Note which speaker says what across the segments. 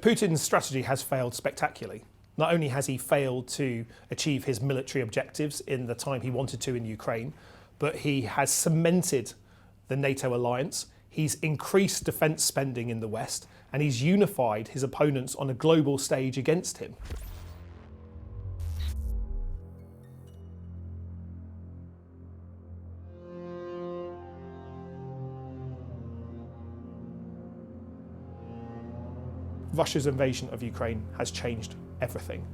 Speaker 1: Putin's strategy has failed spectacularly. Not only has he failed to achieve his military objectives in the time he wanted to in Ukraine, but he has cemented the NATO alliance, he's increased defence spending in the West, and he's unified his opponents on a global stage against him. Russia's invasion of Ukraine has changed everything.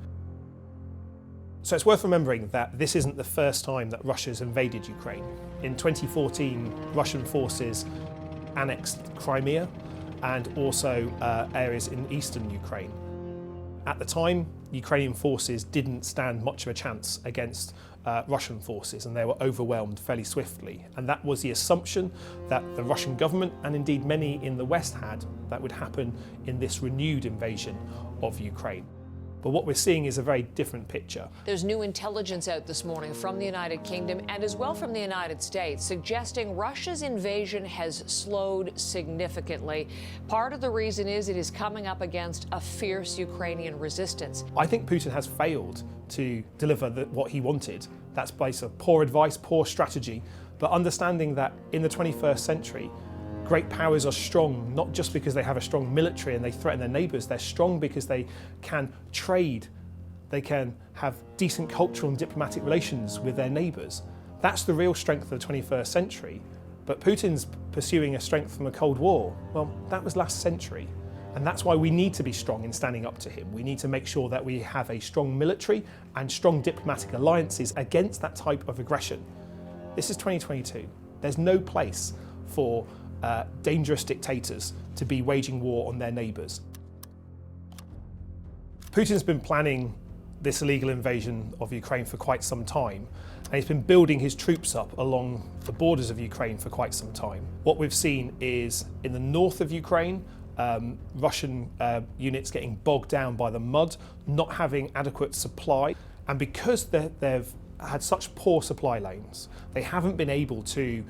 Speaker 1: So it's worth remembering that this isn't the first time that Russia's invaded Ukraine. In 2014, Russian forces annexed Crimea and also areas in eastern Ukraine. At the time, Ukrainian forces didn't stand much of a chance against Russian forces, and they were overwhelmed fairly swiftly. And that was the assumption that the Russian government, and indeed many in the West, had that would happen in this renewed invasion of Ukraine. But what we're seeing is a very different picture.
Speaker 2: There's new intelligence out this morning from the United Kingdom and as well from the United States suggesting Russia's invasion has slowed significantly. Part of the reason is it is coming up against a fierce Ukrainian resistance.
Speaker 1: I think Putin has failed to deliver what he wanted. That's based on poor advice, poor strategy, but understanding that in the 21st century, great powers are strong, not just because they have a strong military and they threaten their neighbours, they're strong because they can trade, they can have decent cultural and diplomatic relations with their neighbours. That's the real strength of the 21st century. But Putin's pursuing a strength from the Cold War. Well, that was last century. And that's why we need to be strong in standing up to him. We need to make sure that we have a strong military and strong diplomatic alliances against that type of aggression. This is 2022. There's no place for dangerous dictators to be waging war on their neighbours. Putin's been planning this illegal invasion of Ukraine for quite some time, and he's been building his troops up along the borders of Ukraine for quite some time. What we've seen is in the north of Ukraine, Russian units getting bogged down by the mud, not having adequate supply, and because they've had such poor supply lanes, they haven't been able to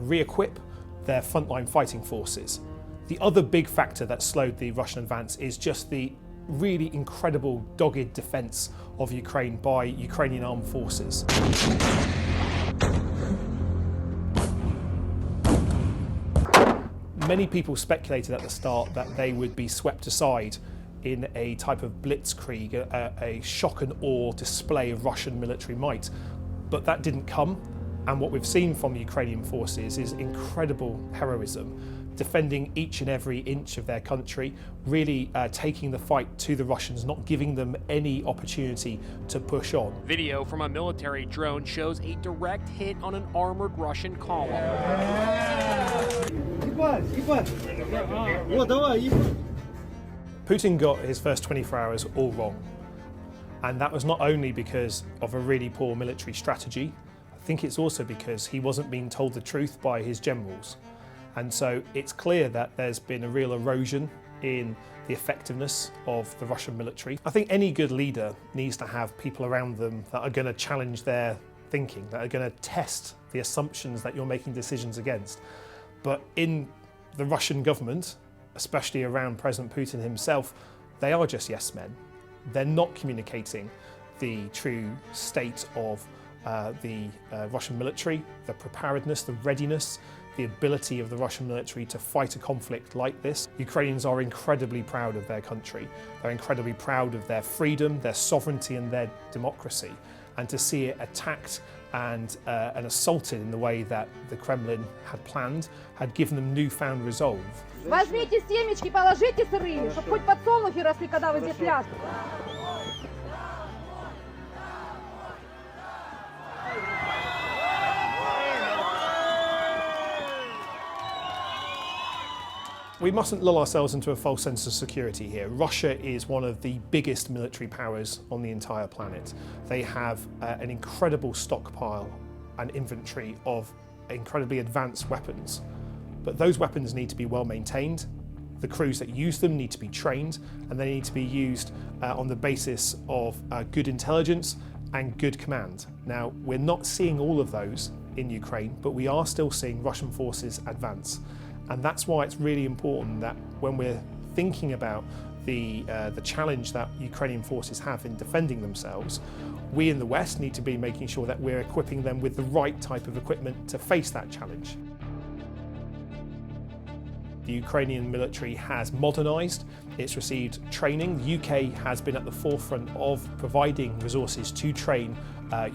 Speaker 1: re-equip their frontline fighting forces. The other big factor that slowed the Russian advance is just the really incredible dogged defence of Ukraine by Ukrainian armed forces. Many people speculated at the start that they would be swept aside in a type of blitzkrieg, a shock and awe display of Russian military might, but that didn't come. And what we've seen from Ukrainian forces is incredible heroism, defending each and every inch of their country, really taking the fight to the Russians, not giving them any opportunity to push on.
Speaker 3: Video from a military drone shows a direct hit on an armored Russian column.
Speaker 1: Putin got his first 24 hours all wrong. And that was not only because of a really poor military strategy, I think it's also because he wasn't being told the truth by his generals. And so it's clear that there's been a real erosion in the effectiveness of the Russian military. I think any good leader needs to have people around them that are going to challenge their thinking, that are going to test the assumptions that you're making decisions against. But in the Russian government, especially around President Putin himself, they are just yes men. They're not communicating the true state of the Russian military, the preparedness, the readiness, the ability of the Russian military to fight a conflict like this. Ukrainians are incredibly proud of their country. They're incredibly proud of their freedom, their sovereignty and their democracy. And to see it attacked and assaulted in the way that the Kremlin had planned had given them newfound resolve.
Speaker 4: Возьмите семечки, положите сырыми, чтобы хоть подсолнухи росли, когда вы здесь ляжете.
Speaker 1: We mustn't lull ourselves into a false sense of security here. Russia is one of the biggest military powers on the entire planet. They have an incredible stockpile and inventory of incredibly advanced weapons. But those weapons need to be well maintained. The crews that use them need to be trained, and they need to be used on the basis of good intelligence and good command. Now, we're not seeing all of those in Ukraine, but we are still seeing Russian forces advance. And that's why it's really important that when we're thinking about the challenge that Ukrainian forces have in defending themselves, we in the West need to be making sure that we're equipping them with the right type of equipment to face that challenge. The Ukrainian military has modernised, it's received training. The UK has been at the forefront of providing resources to train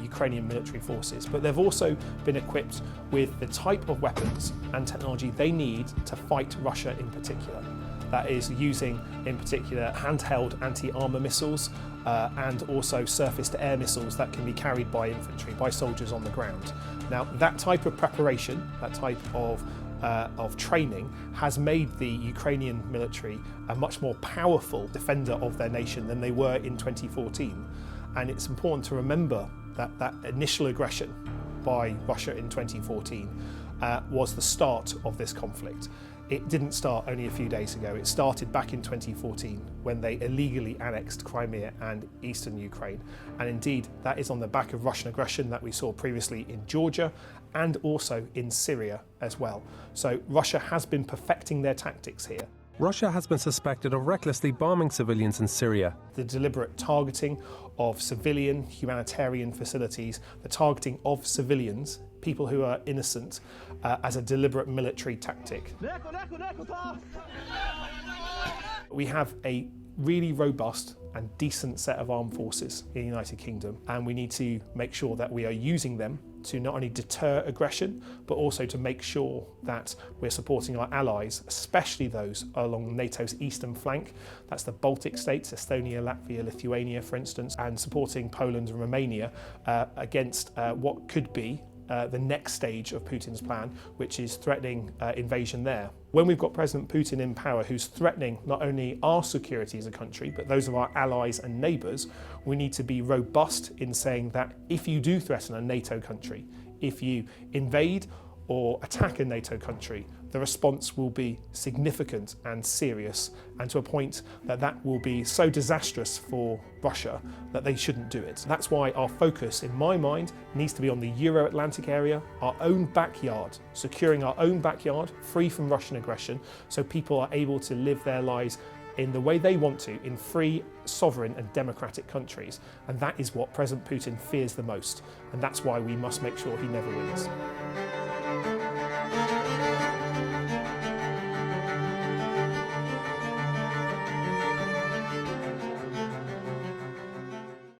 Speaker 1: Ukrainian military forces, but they've also been equipped with the type of weapons and technology they need to fight Russia in particular. That is using, in particular, handheld anti-armour missiles and also surface-to-air missiles that can be carried by infantry, by soldiers on the ground. Now, that type of preparation, that type of training has made the Ukrainian military a much more powerful defender of their nation than they were in 2014. And it's important to remember that that initial aggression by Russia in 2014 was the start of this conflict. It didn't start only a few days ago. It started back in 2014 when they illegally annexed Crimea and eastern Ukraine. And indeed, that is on the back of Russian aggression that we saw previously in Georgia and also in Syria as well. So Russia has been perfecting their tactics here.
Speaker 5: Russia has been suspected of recklessly bombing civilians in Syria.
Speaker 1: The deliberate targeting of civilian humanitarian facilities, the targeting of civilians, people who are innocent, as a deliberate military tactic. We have a really robust and decent set of armed forces in the United Kingdom, and we need to make sure that we are using them to not only deter aggression, but also to make sure that we're supporting our allies, especially those along NATO's eastern flank. That's the Baltic states, Estonia, Latvia, Lithuania, for instance, and supporting Poland and Romania against what could be the next stage of Putin's plan, which is threatening invasion there. When we've got President Putin in power who's threatening not only our security as a country, but those of our allies and neighbours, we need to be robust in saying that if you do threaten a NATO country, if you invade or attack a NATO country, the response will be significant and serious, and to a point that that will be so disastrous for Russia that they shouldn't do it. That's why our focus, in my mind, needs to be on the Euro-Atlantic area, our own backyard, securing our own backyard, free from Russian aggression, so people are able to live their lives in the way they want to, in free, sovereign and democratic countries. And that is what President Putin fears the most. And that's why we must make sure he never wins.